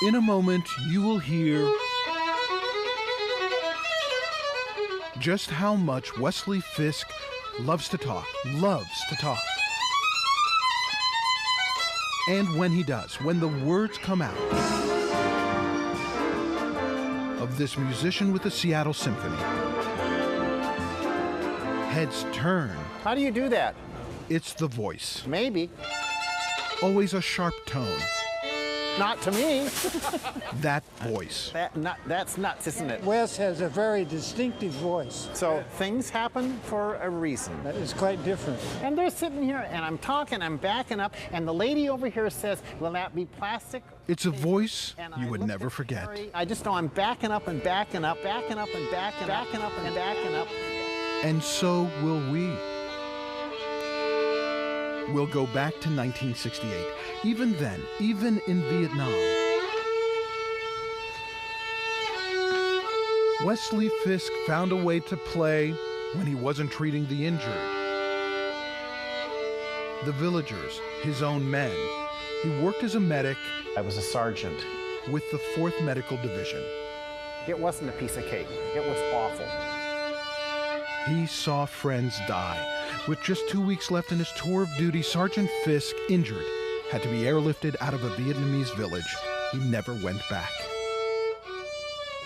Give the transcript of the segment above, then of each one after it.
In a moment, you will hear just how much Wesley Fisk loves to talk. And when he does, when the words come out of this musician with the Seattle Symphony, heads turn. How do you do that? It's the voice. Maybe. Always a sharp tone. Not to me. That voice. That's nuts, isn't it? Wes has a very distinctive voice. So things happen for a reason. That is quite different. And they're sitting here, and I'm talking, I'm backing up, and the lady over here says, will that be plastic? It's a voice And you I would looked never at forget. Harry. I just know I'm backing up and backing up, backing up and backing, backing up and backing up. And so will we. We'll go back to 1968. Even then, even in Vietnam, Wesley Fisk found a way to play when he wasn't treating the injured. The villagers, his own men. He worked as a medic I was a sergeant. with the 4th Medical Division. It wasn't a piece of cake. It was awful. He saw friends die. With just 2 weeks left in his tour of duty, Sergeant Fisk, injured, had to be airlifted out of a Vietnamese village. He never went back.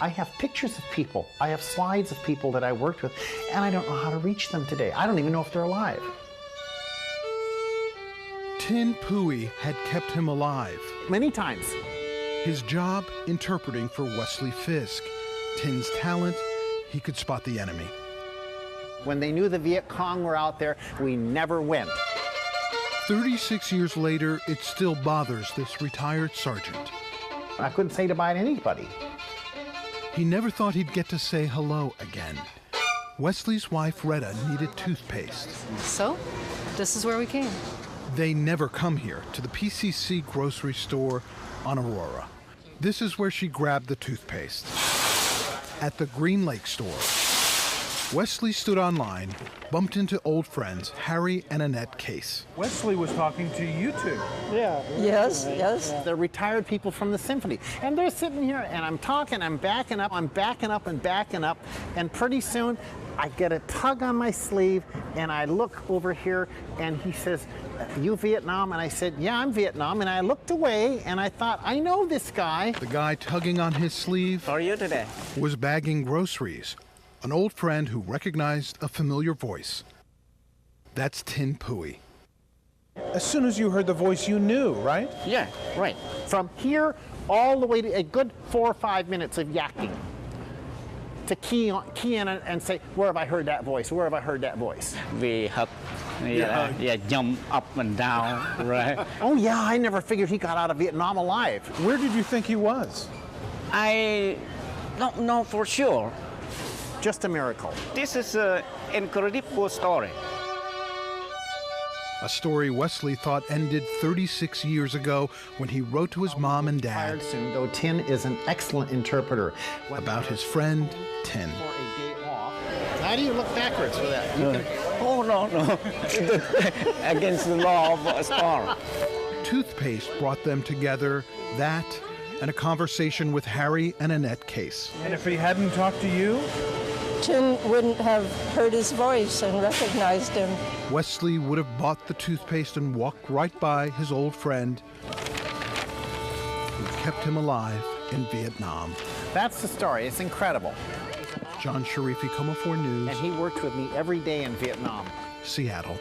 I have pictures of people. I have slides of people that I worked with, and I don't know how to reach them today. I don't even know if they're alive. Tin Pui had kept him alive. Many times. His job, interpreting for Wesley Fisk. Tin's talent, he could spot the enemy. When they knew the Viet Cong were out there, we never went. 36 years later, it still bothers this retired sergeant. I couldn't say goodbye to anybody. He never thought he'd get to say hello again. Wesley's wife, Retta, needed toothpaste. So, this is where we came. They never come here, to the PCC grocery store on Aurora. This is where she grabbed the toothpaste. At the Green Lake store, Wesley stood online, bumped into old friends, Harry and Annette Case. Wesley was talking to you two. Yeah. Yes, yes. They're retired people from the symphony. And they're sitting here, and I'm talking, I'm backing up and backing up, and pretty soon I get a tug on my sleeve, and I look over here, and he says, you Vietnam? And I said, yeah, I'm Vietnam. And I looked away, and I thought, I know this guy. The guy tugging on his sleeve How are you today? was bagging groceries. An old friend who recognized a familiar voice. That's Tin Pui. As soon as you heard the voice, you knew, right? Yeah, right. From here all the way to a good 4 or 5 minutes of yakking to key in and say, where have I heard that voice? Where have I heard that voice? We hug, jump up and down, right? Oh yeah, I never figured he got out of Vietnam alive. Where did you think he was? I don't know for sure. Just a miracle. This is an incredible story. A story Wesley thought ended 36 years ago when he wrote to his mom and dad Retired soon, though Tin is an excellent interpreter. about his friend, Tin. For a day off. How do you look backwards for that? You can, Oh, no. Against the law of sport. Toothpaste brought them together, that and a conversation with Harry and Annette Case. And if he hadn't talked to you? Tin wouldn't have heard his voice and recognized him. Wesley would have bought the toothpaste and walked right by his old friend who kept him alive in Vietnam. that's the story. It's incredible. John Sharify, Como 4 News, And he worked with me every day in Vietnam. Seattle.